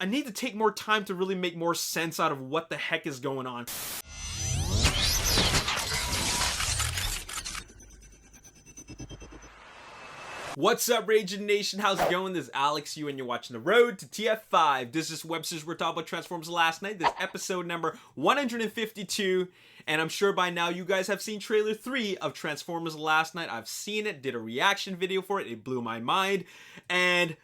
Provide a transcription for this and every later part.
I need to take more time to really make more sense out of what the heck is going on. What's up, Ragin Nation? How's it going? This is Alex, and you're watching The Road to TF5. This is Webster's We're talking about Transformers last night. This is episode number 152, and I'm sure by now you guys have seen trailer 3 of Transformers last night. I've seen it, did a reaction video for it. It blew my mind, and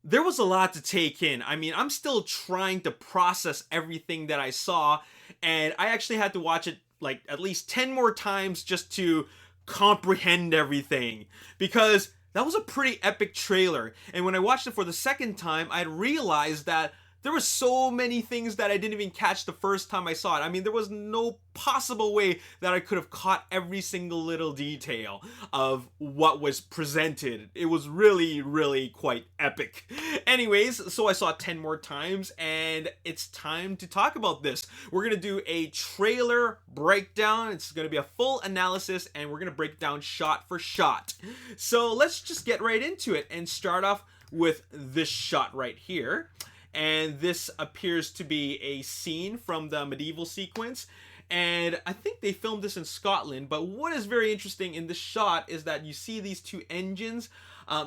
there was a lot to take in. I mean, I'm still trying to process everything that I saw, and I actually had to watch it like at least 10 more times just to comprehend everything, because that was a pretty epic trailer. And when I watched it for the second time, I realized that there were so many things that I didn't even catch the first time I saw it. I mean, there was no possible way that I could have caught every single little detail of what was presented. It was really, really quite epic. Anyways, so I saw it 10 more times, and it's time to talk about this. We're going to do a trailer breakdown. It's going to be a full analysis, and we're going to break it down shot for shot. So let's just get right into it and start off with this shot right here. And this appears to be a scene from the medieval sequence. And I think they filmed this in Scotland. But what is very interesting in this shot is that you see these two engines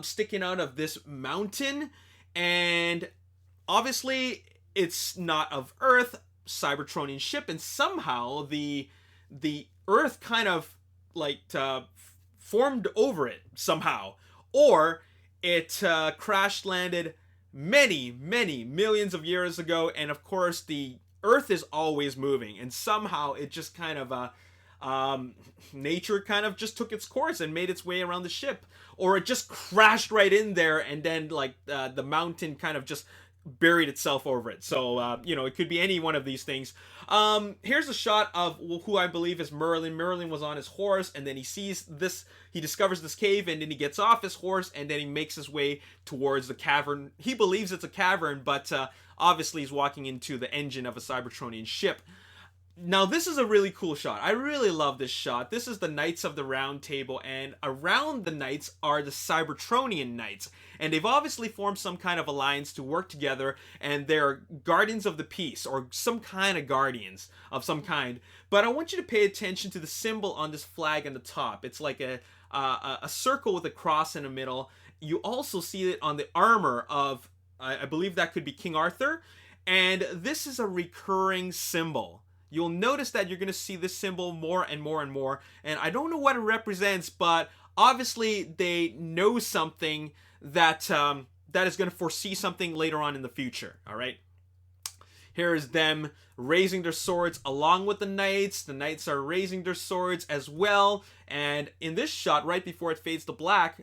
sticking out of this mountain. And obviously, it's not of Earth, Cybertronian ship. And somehow the Earth kind of like formed over it somehow. Or it crash landed many millions of years ago, and of course the Earth is always moving, and somehow it just kind of nature kind of just took its course and made its way around the ship, or it just crashed right in there, and then like the mountain kind of just buried itself over it. So you know, it could be any one of these things. Here's a shot of who I believe is Merlin. Merlin was on his horse, and then he sees this, he discovers this cave, and then he gets off his horse, and then he makes his way towards the cavern. He believes it's a cavern, but obviously he's walking into the engine of a Cybertronian ship. Now, this is a really cool shot. I really love this shot. This is the Knights of the Round Table, and around the Knights are the Cybertronian Knights. And they've obviously formed some kind of alliance to work together, and they're guardians of the peace, or some kind of guardians of some kind. But I want you to pay attention to the symbol on this flag on the top. It's like a circle with a cross in the middle. You also see it on the armor of, I believe that could be King Arthur. And this is a recurring symbol. You'll notice that you're going to see this symbol more and more and more. And I don't know what it represents, but obviously they know something that that is going to foresee something later on in the future. All right. Here is them raising their swords along with the knights. The knights are raising their swords as well. And in this shot, right before it fades to black,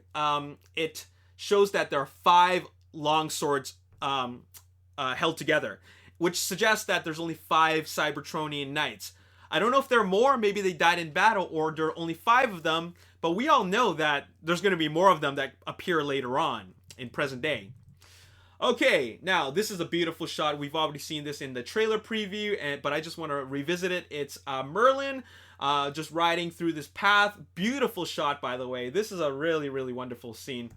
it shows that there are 5 long swords held together, which suggests that there's only 5 Cybertronian knights. I don't know if there are more, maybe they died in battle, or there are only 5 of them, but we all know that there's going to be more of them that appear later on in present day. Okay, now this is a beautiful shot. We've already seen this in the trailer preview, but I just want to revisit it. It's Merlin just riding through this path. Beautiful shot, by the way. This is a really, really wonderful scene.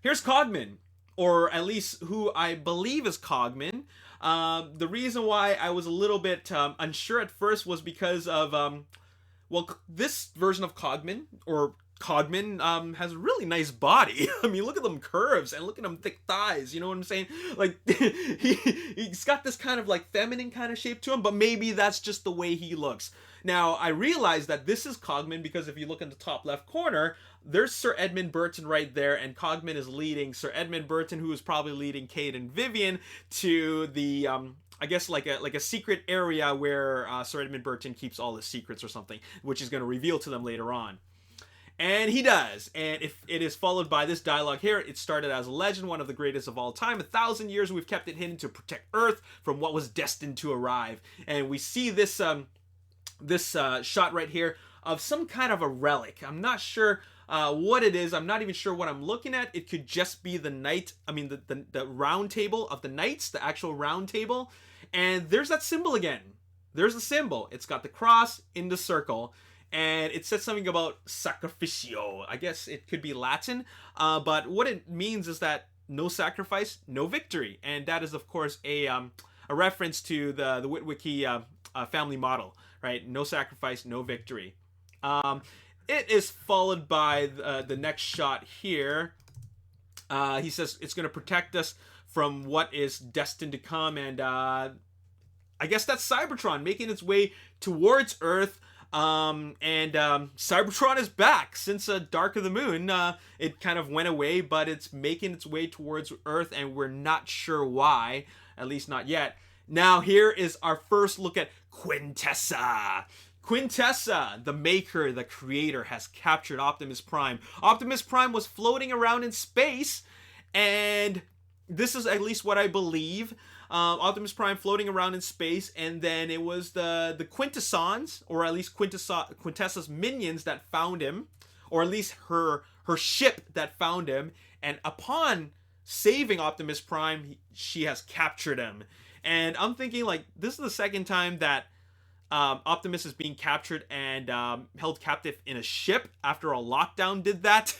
Here's Cogman, or at least who I believe is Cogman. The reason why I was a little bit unsure at first was because of, well, this version of Cogman, or Cogman, has a really nice body. I mean, look at them curves, and look at them thick thighs, you know what I'm saying? Like, he's got this kind of like feminine kind of shape to him, but maybe that's just the way he looks. Now, I realize that this is Cogman because if you look in the top left corner, there's Sir Edmund Burton right there, and Cogman is leading Sir Edmund Burton, who is probably leading Kate and Vivian to the, I guess like a secret area where Sir Edmund Burton keeps all his secrets or something, which he's going to reveal to them later on. And he does. And if it is followed by this dialogue here, it started as a legend, one of the greatest of all time. 1,000 years we've kept it hidden to protect Earth from what was destined to arrive. And we see this shot right here of some kind of a relic. I'm not sure what it is. I'm not even sure what I'm looking at. It could just be the knight, the round table of the knights, the actual round table. And there's that symbol again. There's the symbol. It's got the cross in the circle. And it says something about sacrificio. I guess it could be Latin. But what it means is that no sacrifice, no victory. And that is, of course, a reference to the Witwicky family model, right? No sacrifice, no victory. It is followed by the next shot here. He says it's going to protect us from what is destined to come, and I guess that's Cybertron making its way towards Earth. Cybertron is back since Dark of the Moon. It kind of went away, but it's making its way towards Earth, and we're not sure why, at least not yet. Now here is our first look at Quintessa. Quintessa, the maker, the creator, has captured Optimus Prime. Optimus Prime was floating around in space, and this is at least what I believe. Optimus Prime floating around in space, and then it was the Quintessons, or at least Quintessa's minions that found him, or at least her ship that found him, and upon saving Optimus Prime, she has captured him. And I'm thinking, like, this is the second time that Optimus is being captured and held captive in a ship after a lockdown did that.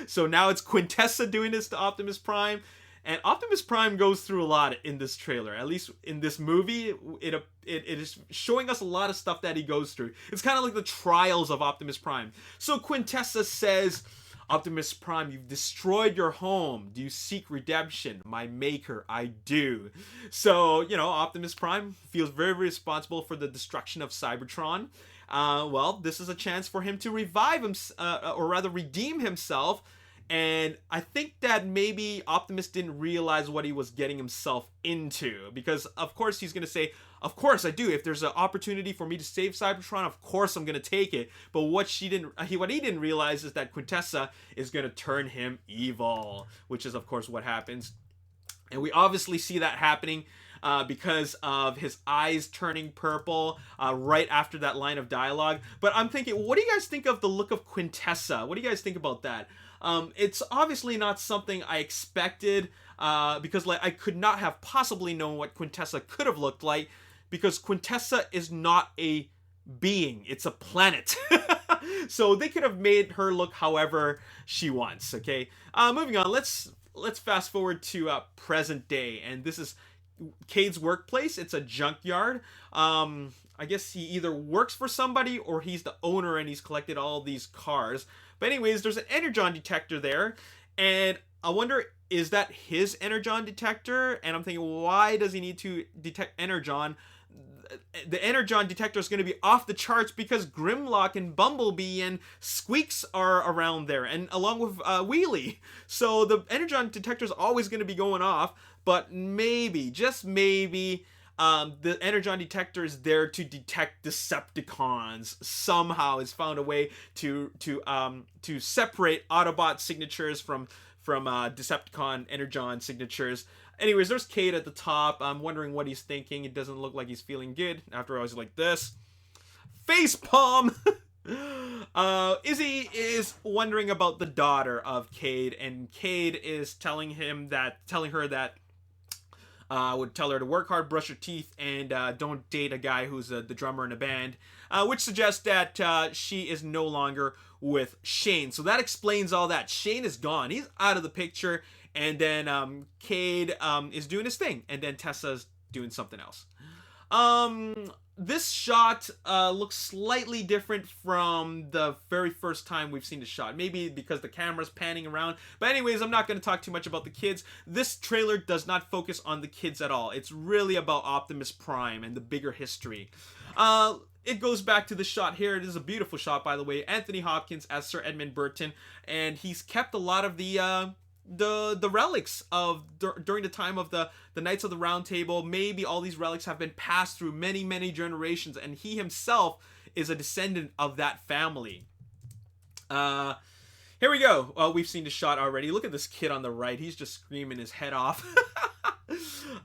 So now it's Quintessa doing this to Optimus Prime. And Optimus Prime goes through a lot in this trailer. At least in this movie, it is showing us a lot of stuff that he goes through. It's kind of like the trials of Optimus Prime. So Quintessa says, Optimus Prime, you've destroyed your home. Do you seek redemption? My maker, I do. So, you know, Optimus Prime feels very, very responsible for the destruction of Cybertron. Well, this is a chance for him to revive him, or rather redeem himself. And I think that maybe Optimus didn't realize what he was getting himself into. Because, of course, he's going to say, of course I do. If there's an opportunity for me to save Cybertron, of course I'm going to take it. But what he didn't realize is that Quintessa is going to turn him evil. Which is, of course, what happens. And we obviously see that happening because of his eyes turning purple right after that line of dialogue. But I'm thinking, what do you guys think of the look of Quintessa? What do you guys think about that? It's obviously not something I expected because like I could not have possibly known what Quintessa could have looked like, because Quintessa is not a being, it's a planet. So they could have made her look however she wants. Okay, moving on. Let's fast forward to present day, and this is Cade's workplace. It's a junkyard. I guess he either works for somebody or he's the owner and he's collected all these cars. But anyways, there's an energon detector there, and I wonder, is that his energon detector? And I'm thinking, why does he need to detect energon? The energon detector is going to be off the charts because Grimlock and Bumblebee and Squeaks are around there, and along with Wheelie. So the energon detector is always going to be going off, but maybe, just maybe, the energon detector is there to detect Decepticons. Somehow it's found a way to separate Autobot signatures from Decepticon energon signatures. Anyways, there's Cade at the top. I'm wondering what he's thinking. It doesn't look like he's feeling good. After all, he's like this. Facepalm! Izzy is wondering about the daughter of Cade, and Cade is telling her that would tell her to work hard, brush her teeth, and don't date a guy who's the drummer in a band, which suggests that she is no longer with Shane. So that explains all that. Shane is gone. He's out of the picture, and then Cade is doing his thing, and then Tessa's doing something else. This shot looks slightly different from the very first time we've seen the shot. Maybe because the camera's panning around. But anyways, I'm not going to talk too much about the kids. This trailer does not focus on the kids at all. It's really about Optimus Prime and the bigger history. It goes back to the shot here. It is a beautiful shot, by the way. Anthony Hopkins as Sir Edmund Burton. And he's kept a lot of the relics of during the time of the Knights of the Round Table. Maybe all these relics have been passed through many generations, and he himself is a descendant of that family. Here we go. We've seen the shot already. Look at this kid on the right. He's just screaming his head off.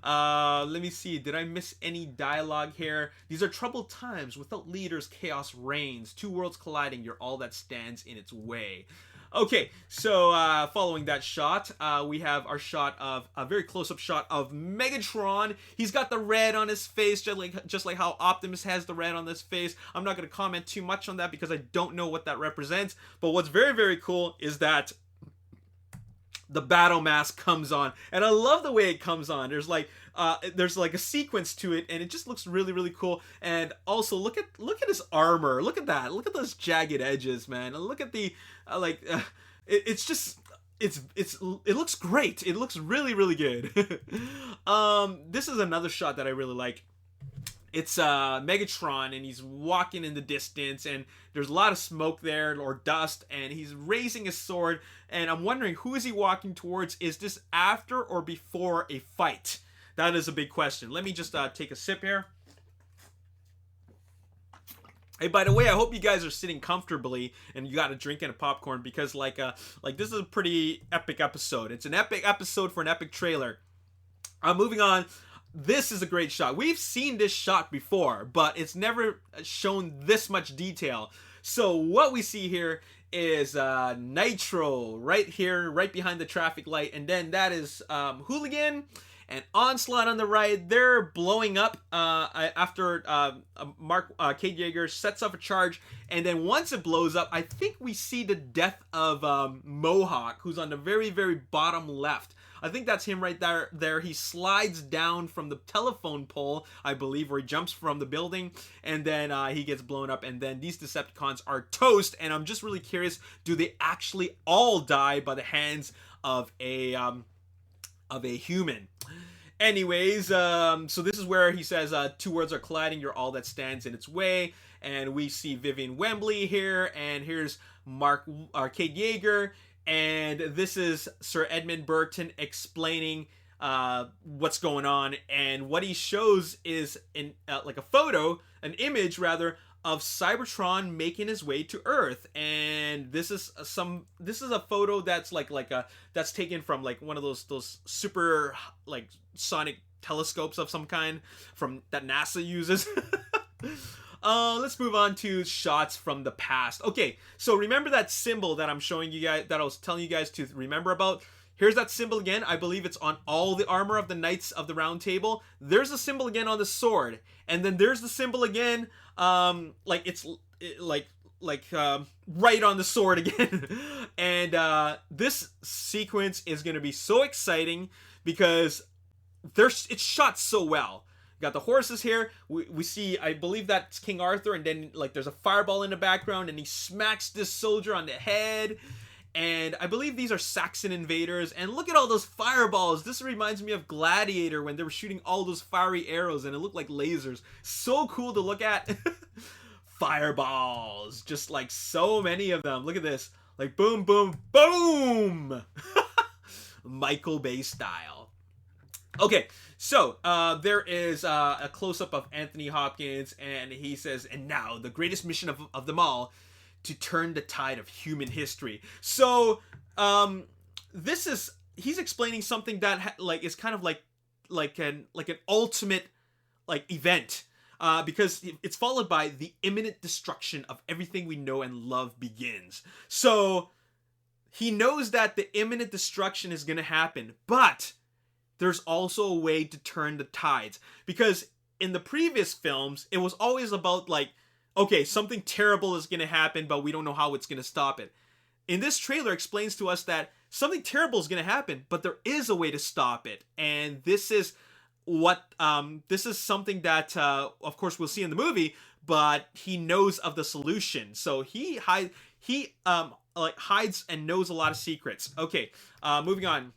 Let me see. Did I miss any dialogue here? These are troubled times. Without leaders, chaos reigns. Two worlds colliding. You're all that stands in its way. Okay, so following that shot, we have our shot of a very close-up shot of Megatron. He's got the red on his face, just like how Optimus has the red on his face. I'm not going to comment too much on that because I don't know what that represents. But what's very, very cool is that the battle mask comes on, and I love the way it comes on. There's like a sequence to it, and it just looks really, really cool. And also look at his armor. Look at that. Look at those jagged edges, man. And look at the it's just it looks great. It looks really, really good. This is another shot that I really like. It's Megatron, and he's walking in the distance, and there's a lot of smoke there, or dust, and he's raising his sword, and I'm wondering, who is he walking towards? Is this after or before a fight? That is a big question. Let me just take a sip here. Hey, by the way, I hope you guys are sitting comfortably and you got a drink and a popcorn, because like this is a pretty epic episode. It's an epic episode for an epic trailer. Moving on. This is a great shot. We've seen this shot before, but it's never shown this much detail. So what we see here is Nitro right here, right behind the traffic light, and then that is Hooligan and Onslaught on the right. They're blowing up after Kate Yeager sets up a charge, and then once it blows up, I think we see the death of Mohawk, who's on the very, very bottom left. I think that's him right there. He slides down from the telephone pole, I believe, where he jumps from the building, and then he gets blown up, and then these Decepticons are toast, and I'm just really curious, do they actually all die by the hands of a human? Anyways, so this is where he says, two worlds are colliding, you're all that stands in its way, and we see Vivian Wembley here, and here's Kate Yeager, and this is Sir Edmund Burton explaining what's going on, and what he shows is like a photo, an image rather, of Cybertron making his way to Earth, and this is a photo that's that's taken from like one of those super like sonic telescopes of some kind from that NASA uses. Let's move on to shots from the past. Okay, so remember that symbol that I'm showing you guys, that I was telling you guys to remember about? Here's that symbol again. I believe it's on all the armor of the Knights of the Round Table. There's the symbol again on the sword, and then there's the symbol again, right on the sword again. And this sequence is going to be so exciting because it's shot so well. Got the horses here. We see, I believe that's King Arthur, and then like there's a fireball in the background, and he smacks this soldier on the head. And I believe these are Saxon invaders. And look at all those fireballs. This reminds me of Gladiator when they were shooting all those fiery arrows, and it looked like lasers. So cool to look at. Fireballs, just like so many of them. Look at this, like boom, boom, boom. Michael Bay style. Okay, so there is a close-up of Anthony Hopkins, and he says, and now the greatest mission of them all, to turn the tide of human history. So he's explaining something that is kind of like an ultimate like event, because it's followed by the imminent destruction of everything we know and love begins. So he knows that the imminent destruction is going to happen, but there's also a way to turn the tides, because in the previous films it was always about like, okay, something terrible is going to happen, but we don't know how it's going to stop it. In this trailer explains to us that something terrible is going to happen, but there is a way to stop it. And this is something that, of course, we'll see in the movie, but he knows of the solution. So he hides and knows a lot of secrets. Okay, moving on.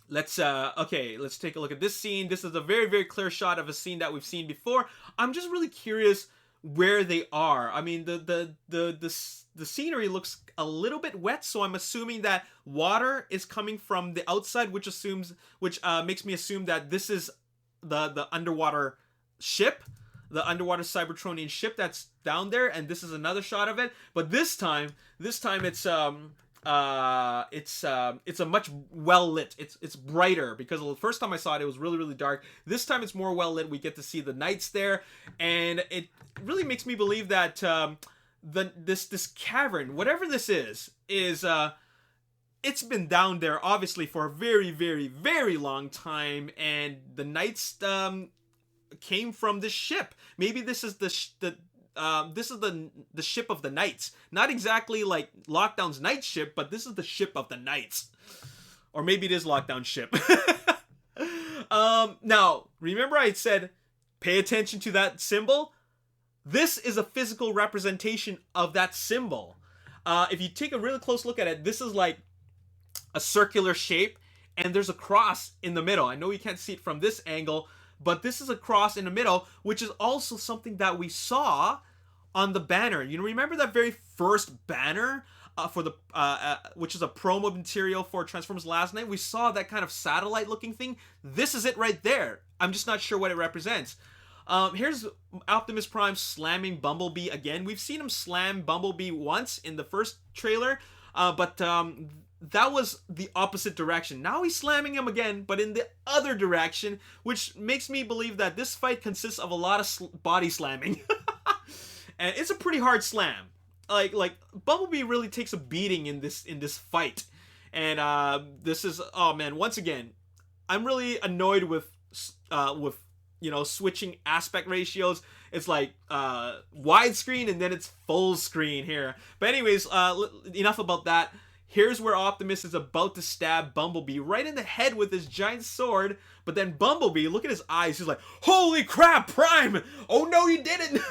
Let's take a look at this scene. This is a very, very clear shot of a scene that we've seen before. I'm just really curious where they are. I mean, the scenery looks a little bit wet, so I'm assuming that water is coming from the outside, which makes me assume that this is the underwater ship, the underwater Cybertronian ship that's down there, and this is another shot of it. But this time it's a much well lit. It's brighter, because the first time I saw it was really, really dark. This time it's more well lit. We get to see the knights there, and it really makes me believe that this cavern, whatever this is it's been down there obviously for a very, very, very long time, and the knights came from this ship. Maybe this is the ship of the knights. Not exactly like Lockdown's night ship, but this is the ship of the knights. Or maybe it is Lockdown Ship. Now, remember I said, pay attention to that symbol? This is a physical representation of that symbol. If you take a really close look at it, this is like a circular shape, and there's a cross in the middle. I know you can't see it from this angle, but this is a cross in the middle, which is also something that we saw on the banner. You remember that very first banner for the which is a promo material for Transformers Last Night? We saw that kind of satellite-looking thing. This is it right there. I'm just not sure what it represents. Here's Optimus Prime slamming Bumblebee again. We've seen him slam Bumblebee once in the first trailer, but that was the opposite direction. Now he's slamming him again, but in the other direction, which makes me believe that this fight consists of a lot of body slamming. And it's a pretty hard slam. Like Bumblebee really takes a beating in this fight. And this is, oh man, once again, I'm really annoyed with switching aspect ratios. It's like widescreen and then it's full screen here. But anyways, enough about that. Here's where Optimus is about to stab Bumblebee right in the head with his giant sword. But then Bumblebee, look at his eyes. He's like, holy crap, Prime! Oh no, you didn't!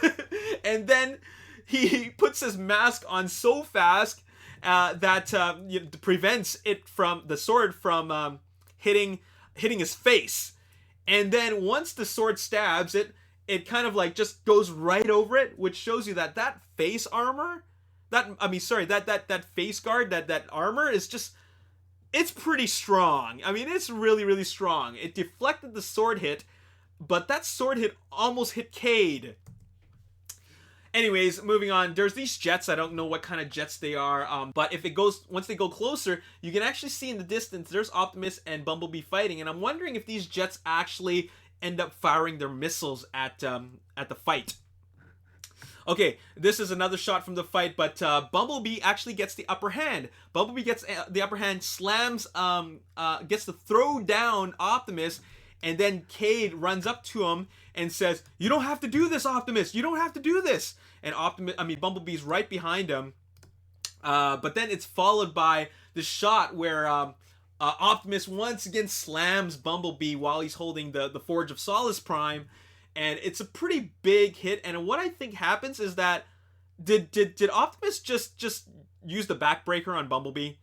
And then he puts his mask on so fast that prevents it from the sword from hitting his face. And then once the sword stabs it, it kind of like just goes right over it, which shows you that face armor, that face guard, that armor is just, it's pretty strong. I mean, it's really, really strong. It deflected the sword hit, but that sword hit almost hit Cade. Anyways, moving on. There's these jets. I don't know what kind of jets they are, but once they go closer, you can actually see in the distance there's Optimus and Bumblebee fighting, and I'm wondering if these jets actually end up firing their missiles at the fight. Okay, this is another shot from the fight, but Bumblebee actually gets the upper hand. Bumblebee gets the upper hand, slams, gets to throw down Optimus, and then Cade runs up to him and says, "You don't have to do this, Optimus. You don't have to do this." And Bumblebee's right behind him. But then it's followed by the shot where Optimus once again slams Bumblebee while he's holding the Forge of Solace Prime. And it's a pretty big hit. And what I think happens is that did Optimus just use the backbreaker on Bumblebee?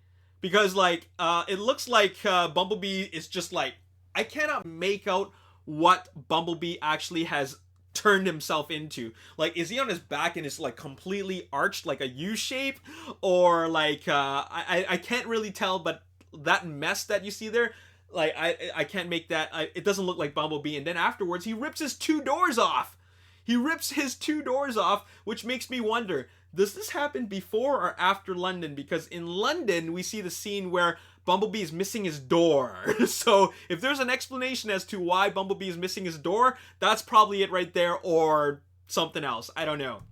Because it looks like Bumblebee is just like, I cannot make out what Bumblebee actually has turned himself into. Like, is he on his back and is like completely arched like a U shape, or like I can't really tell, but that mess that you see there, like I can't make that. It doesn't look like Bumblebee. And then afterwards, he rips his two doors off. He rips his two doors off, which makes me wonder, does this happen before or after London? Because in London, we see the scene where Bumblebee is missing his door. So if there's an explanation as to why Bumblebee is missing his door, that's probably it right there, or something else. I don't know.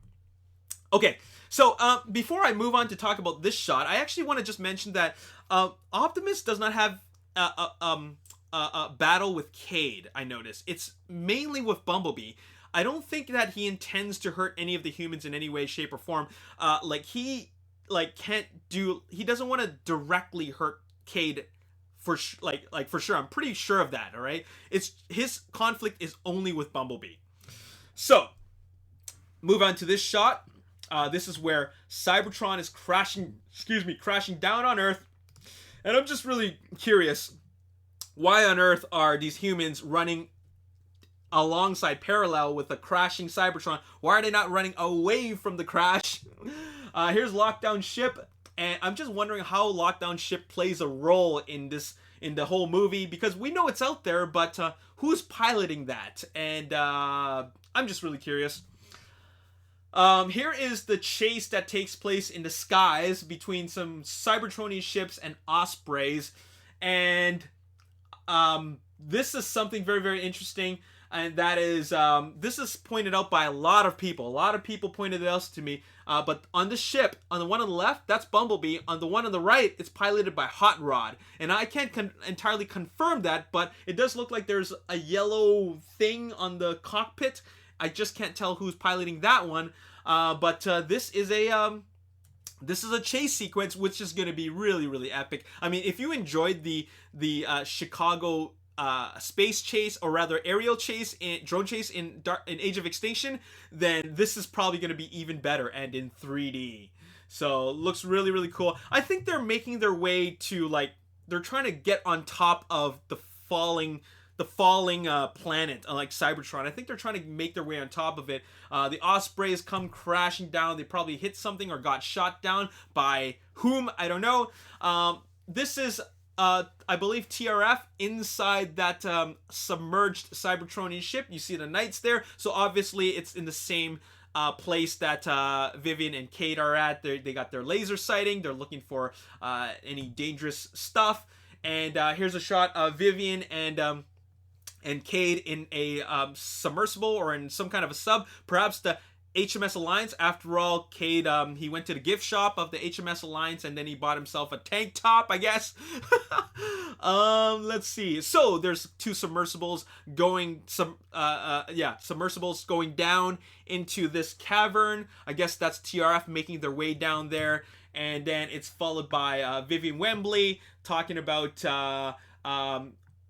Okay, so before I move on to talk about this shot, I actually want to just mention that Optimus does not have a battle with Cade, I noticed. It's mainly with Bumblebee. I don't think that he intends to hurt any of the humans in any way, shape, or form. He doesn't want to directly hurt Cade for sure. I'm pretty sure of that, all right? It's his conflict is only with Bumblebee. So, move on to this shot. This is where Cybertron is crashing down on Earth. And I'm just really curious, why on Earth are these humans running alongside, parallel with the crashing Cybertron? Why are they not running away from the crash? Here's Lockdown Ship, and I'm just wondering how Lockdown Ship plays a role in the whole movie, because we know it's out there, but who's piloting that? And I'm just really curious. Here is the chase that takes place in the skies between some Cybertronian ships and Ospreys, and this is something very, very interesting. And that is, this is pointed out by a lot of people. A lot of people pointed it out to me. But on the ship, on the one on the left, that's Bumblebee. On the one on the right, it's piloted by Hot Rod. And I can't entirely confirm that, but it does look like there's a yellow thing on the cockpit. I just can't tell who's piloting that one. But this is a this is a chase sequence, which is going to be really, really epic. I mean, if you enjoyed the Chicago space chase, or rather aerial chase, drone chase in Age of Extinction, then this is probably going to be even better and in 3D. So looks really, really cool. I think they're making their way to, like, they're trying to get on top of the falling planet, like Cybertron. I think they're trying to make their way on top of it. The Ospreys come crashing down. They probably hit something or got shot down by whom, I don't know. This is, I believe, TRF inside that submerged Cybertronian ship. You see the Knights there, so obviously it's in the same place that Vivian and Cade are at. They got their laser sighting. They're looking for any dangerous stuff. And here's a shot of Vivian and Cade in a submersible, or in some kind of a sub, perhaps the HMS Alliance. After all, Cade, he went to the gift shop of the HMS Alliance, and then he bought himself a tank top, I guess. Let's see. So there's two submersibles going, submersibles going down into this cavern. I guess that's TRF making their way down there. And then it's followed by Vivian Wembley talking about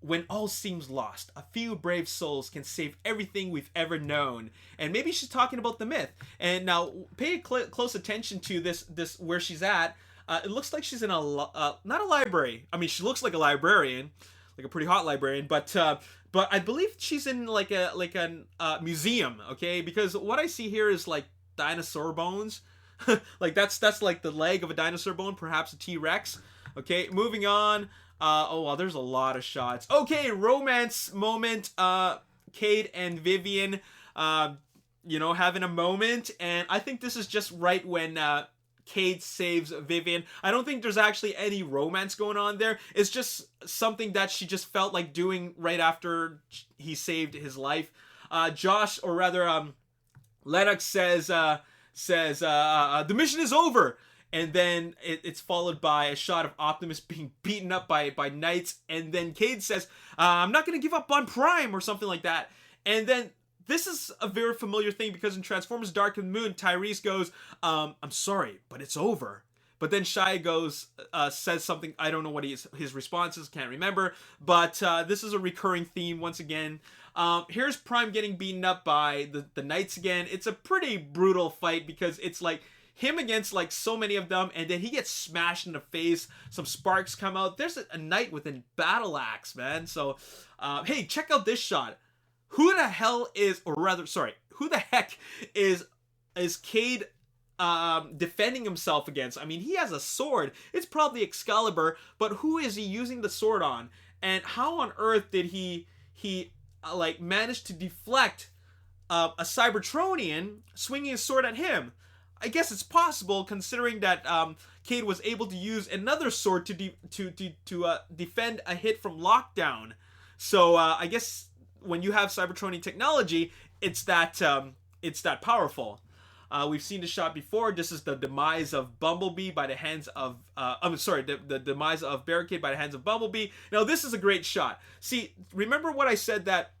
when all seems lost, a few brave souls can save everything we've ever known. And maybe she's talking about the myth. And now pay close attention to this where she's at. It looks like she's in not a library. I mean, she looks like a librarian, like a pretty hot librarian, but I believe she's in like a museum, okay? Because what I see here is like dinosaur bones. Like that's like the leg of a dinosaur bone, perhaps a T-Rex. Okay, moving on. Oh, well, there's a lot of shots. Okay, romance moment. Cade and Vivian, having a moment. And I think this is just right when Cade saves Vivian. I don't think there's actually any romance going on there. It's just something that she just felt like doing right after he saved his life. Josh, or rather, Lennox says, the mission is over. And then it's followed by a shot of Optimus being beaten up by Knights. And then Cade says, I'm not going to give up on Prime, or something like that. And then this is a very familiar thing, because in Transformers Dark of the Moon, Tyrese goes, I'm sorry, but it's over. But then Shia goes, says something, I don't know what his response is, can't remember. But this is a recurring theme once again. Here's Prime getting beaten up by the Knights again. It's a pretty brutal fight, because it's like him against like so many of them, and then he gets smashed in the face. Some sparks come out. There's a knight with a battle axe, man. So, hey, check out this shot. Who the heck is Cade defending himself against? I mean, he has a sword. It's probably Excalibur, but who is he using the sword on? And how on earth did he manage to deflect a Cybertronian swinging his sword at him? I guess it's possible, considering that Cade was able to use another sword to defend a hit from Lockdown. So I guess when you have Cybertronian technology, it's that powerful. We've seen the shot before. This is the demise of Bumblebee by the hands of the demise of Barricade by the hands of Bumblebee. Now this is a great shot. See, remember what I said, that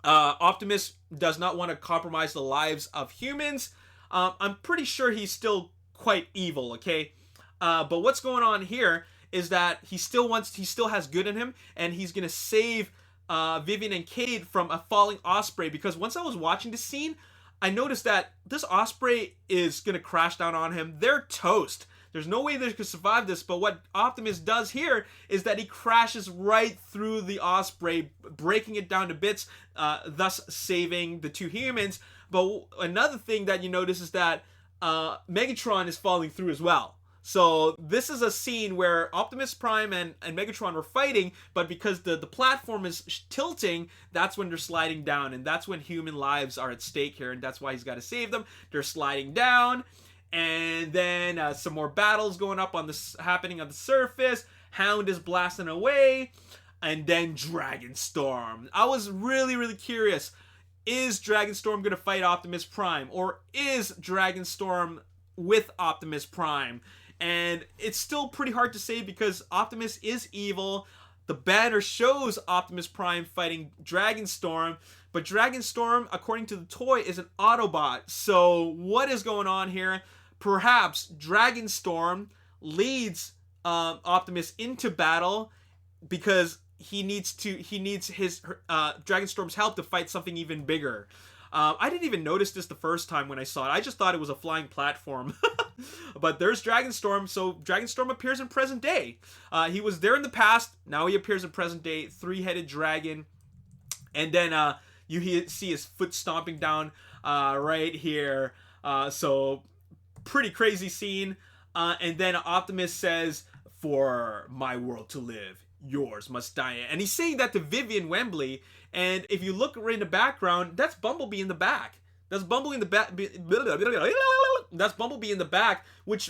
Optimus does not want to compromise the lives of humans. I'm pretty sure he's still quite evil, okay? But what's going on here is that he still has good in him, and he's gonna save Vivian and Cade from a falling Osprey. Because once I was watching the scene, I noticed that this Osprey is gonna crash down on him. They're toast. There's no way they could survive this. But what Optimus does here is that he crashes right through the Osprey, breaking it down to bits, thus saving the two humans. But another thing that you notice is that Megatron is falling through as well. So this is a scene where Optimus Prime and Megatron were fighting, but because the platform is tilting, that's when they're sliding down, and that's when human lives are at stake here, and that's why he's got to save them. They're sliding down, and then some more battles going up happening on the surface. Hound is blasting away, and then Dragonstorm. I was really, really curious. Is Dragonstorm going to fight Optimus Prime? Or is Dragonstorm with Optimus Prime? And it's still pretty hard to say, because Optimus is evil. The banner shows Optimus Prime fighting Dragonstorm. But Dragonstorm, according to the toy, is an Autobot. So what is going on here? perhaps Dragonstorm leads Optimus into battle because he needs his Dragonstorm's help to fight something even bigger. I didn't even notice this the first time when I saw it. I just thought it was a flying platform. But there's Dragonstorm, so Dragonstorm appears in present day. He was there in the past, now he appears in present day, three-headed dragon. And then you see his foot stomping down right here. So pretty crazy scene. And then Optimus says, "For my world to live, yours must die." And he's saying that to Vivian Wembley. And if you look right in the background, that's Bumblebee in the back. That's Bumblebee in the back. That's Bumblebee in the back, which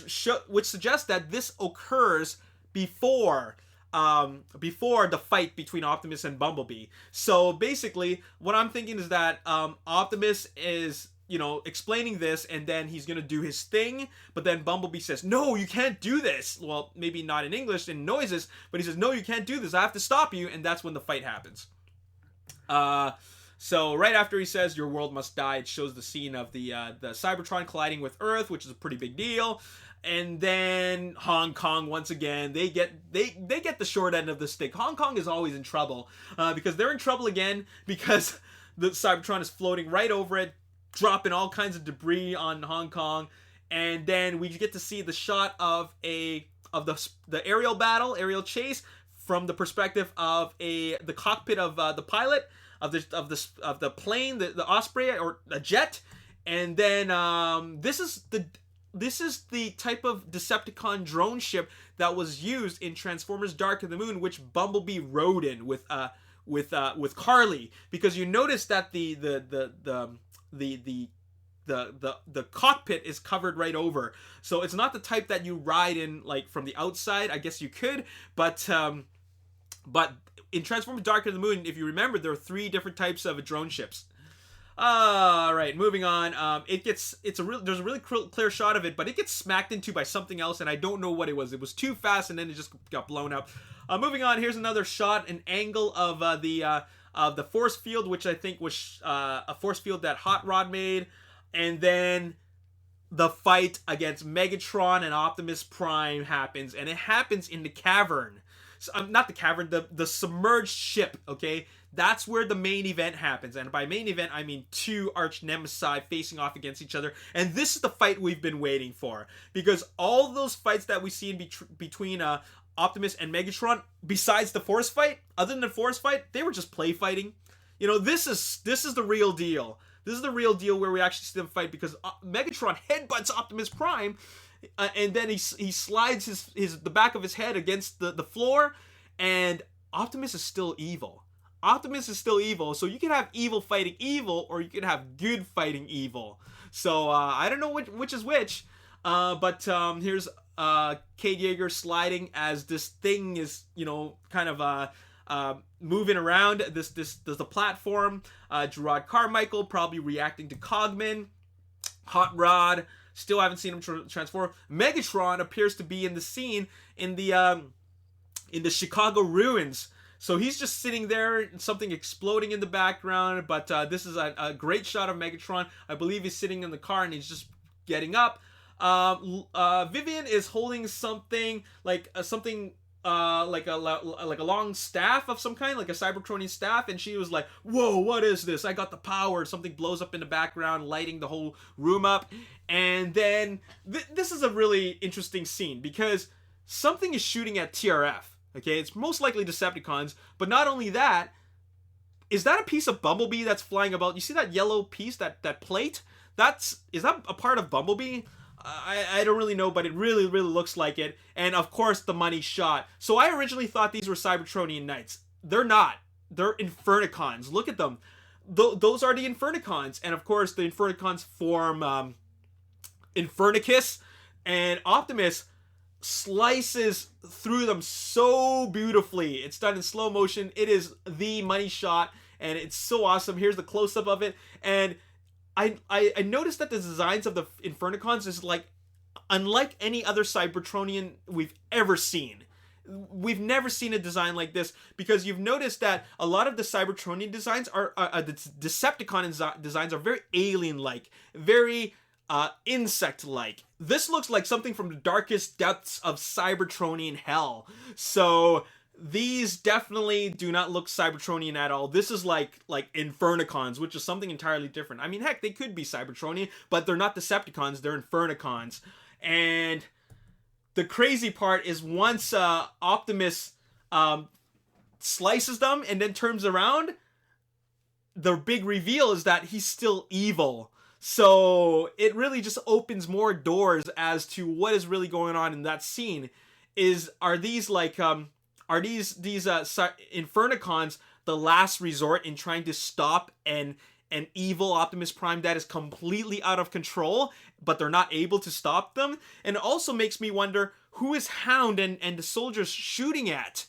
suggests that this occurs before the fight between Optimus and Bumblebee. So basically, what I'm thinking is that Optimus is, explaining this, and then he's gonna do his thing, but then Bumblebee says, "No, you can't do this." Well, maybe not in English, in noises, but he says, "No, you can't do this. I have to stop you," and that's when the fight happens. So right after he says, "Your world must die," it shows the scene of the Cybertron colliding with Earth, which is a pretty big deal. And then Hong Kong, once again, they get the short end of the stick. Hong Kong is always in trouble, because they're in trouble again because the Cybertron is floating right over it, dropping all kinds of debris on Hong Kong. And then we get to see the shot of the aerial chase from the perspective of the cockpit of the pilot of the plane, the Osprey or a jet. And then this is the type of Decepticon drone ship that was used in Transformers: Dark of the Moon, which Bumblebee rode in with Carly, because you notice that the cockpit is covered right over, so it's not the type that you ride in like from the outside. I guess you could, but in Transformers: Dark of the Moon, if you remember, there are 3 different types of drone ships. All right, moving on. There's a really clear shot of it, but it gets smacked into by something else, and I don't know what it was. It was too fast, and then it just got blown up. Moving on, here's another shot, an angle of the force field, which I think was a force field that Hot Rod made, and then the fight against Megatron and Optimus Prime happens, and it happens in the cavern. Not the cavern, the submerged ship, okay? That's where the main event happens. And by main event, I mean 2 arch nemesis facing off against each other. And this is the fight we've been waiting for. Because all those fights that we see in between Optimus and Megatron, besides the force fight, other than the force fight, they were just play fighting. This is the real deal. This is the real deal where we actually see them fight, because Megatron headbutts Optimus Prime, and then he slides the back of his head against the floor, and Optimus is still evil. Optimus is still evil, so you can have evil fighting evil, or you can have good fighting evil. So I don't know which is which, but here's Kate Yeager sliding as this thing is, kind of moving around the platform. Gerard Carmichael probably reacting to Cogman. Hot Rod, still haven't seen him transform. Megatron appears to be in the scene in the Chicago ruins. So he's just sitting there, something exploding in the background, but this is a great shot of Megatron. I believe he's sitting in the car and he's just getting up. Vivian is holding something like a long staff of some kind, like a Cybertronian staff, and she was like, "Whoa, what is this? I got the power." Something blows up in the background, lighting the whole room up. And then this is a really interesting scene, because something is shooting at TRF. Okay, it's most likely Decepticons, but not only that, is that a piece of Bumblebee that's flying about? You see that yellow piece, that plate? Is that a part of Bumblebee? I don't really know, but it really, really looks like it. And of course, the money shot. So I originally thought these were Cybertronian Knights. They're not. They're Infernocons. Look at them. Those are the Infernocons. And of course, the Infernocons form Infernicus, and Optimus slices through them so beautifully. It's done in slow motion. It is the money shot, and it's so awesome. Here's the close-up of it, and I noticed that the designs of the Infernocons is like unlike any other Cybertronian we've ever seen. We've never seen a design like this, because you've noticed that a lot of the Cybertronian designs the Decepticon designs are very alien-like, very insect-like. this looks like something from the darkest depths of Cybertronian hell. So these definitely do not look Cybertronian at all. This is like Infernocons, which is something entirely different. I mean, heck, they could be Cybertronian, but they're not Decepticons, they're Infernocons. And the crazy part is once Optimus slices them and then turns around, the big reveal is that he's still evil. So it really just opens more doors as to what is really going on in that scene. Are these Infernocons the last resort in trying to stop an evil Optimus Prime that is completely out of control, but they're not able to stop them? And it also makes me wonder, who is Hound and the soldiers shooting at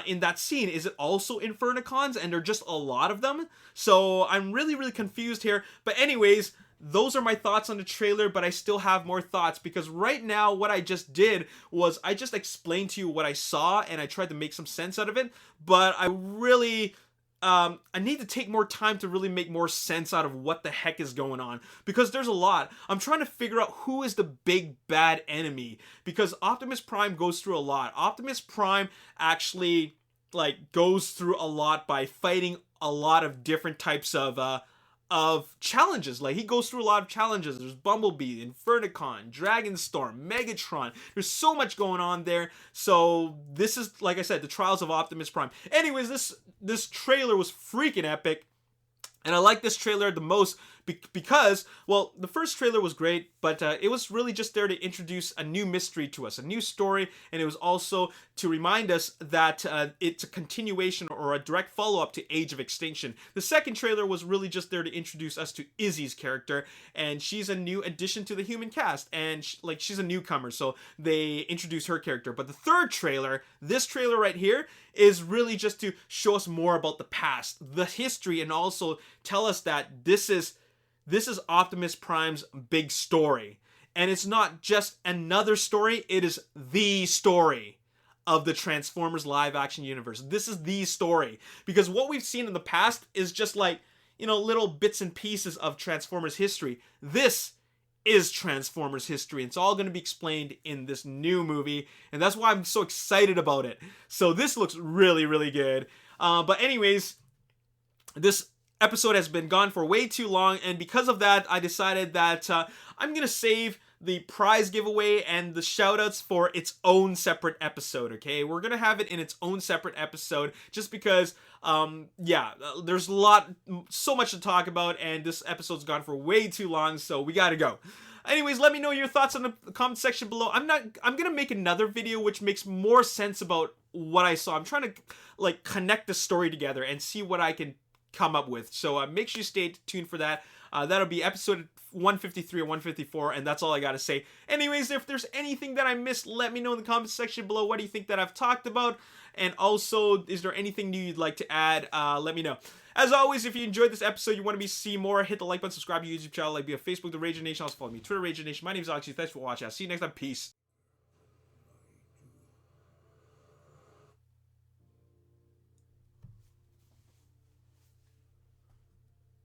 in that scene? Is it also Infernocons and there are just a lot of them? So I'm really confused here. But anyways, those are my thoughts on the trailer, but I still have more thoughts, because right now what I just did was I just explained to you what I saw and I tried to make some sense out of it, but I really I need to take more time to really make more sense out of what the heck is going on, because there's a lot. I'm trying to figure out who is the big bad enemy, because Optimus Prime goes through a lot. Optimus Prime actually goes through a lot by fighting a lot of different types of challenges. He goes through a lot of challenges. There's Bumblebee, Infernocon, Dragonstorm, Megatron. There's so much going on there. So this is, like I said, the trials of Optimus Prime. Anyways, this trailer was freaking epic. And I like this trailer the most because, well, the first trailer was great, but it was really just there to introduce a new mystery to us, a new story, and it was also to remind us that it's a continuation or a direct follow-up to Age of Extinction. The second trailer was really just there to introduce us to Izzy's character, and she's a new addition to the human cast, and she's a newcomer, so they introduce her character. But the third trailer, this trailer right here, is really just to show us more about the past, the history, and also tell us that this is Optimus Prime's big story. And it's not just another story, it is the story of the Transformers live action universe. This is the story. Because what we've seen in the past is just little bits and pieces of Transformers history. This is Transformers history. It's all going to be explained in this new movie, and that's why I'm so excited about it. So this looks really good. But anyways, this episode has been gone for way too long, and because of that, I decided that I'm going to save the prize giveaway and the shoutouts for its own separate episode, okay? We're going to have it in its own separate episode just because, there's so much to talk about, and this episode's gone for way too long, so we gotta go. Anyways, let me know your thoughts in the comment section below. I'm gonna make another video which makes more sense about what I saw. I'm trying to, connect the story together and see what I can come up with. So make sure you stay tuned for that. That'll be episode 153 or 154, and that's all I gotta say. Anyways, if there's anything that I missed, let me know in the comment section below. What do you think that I've talked about? And also, is there anything new you'd like to add? Let me know. As always, if you enjoyed this episode, you want to see more, hit the like button, subscribe to the YouTube channel, like me on Facebook, The Ragin Nation. Also follow me on Twitter, Ragin Nation. My name is Alex. Thanks for watching. I'll see you next time. Peace.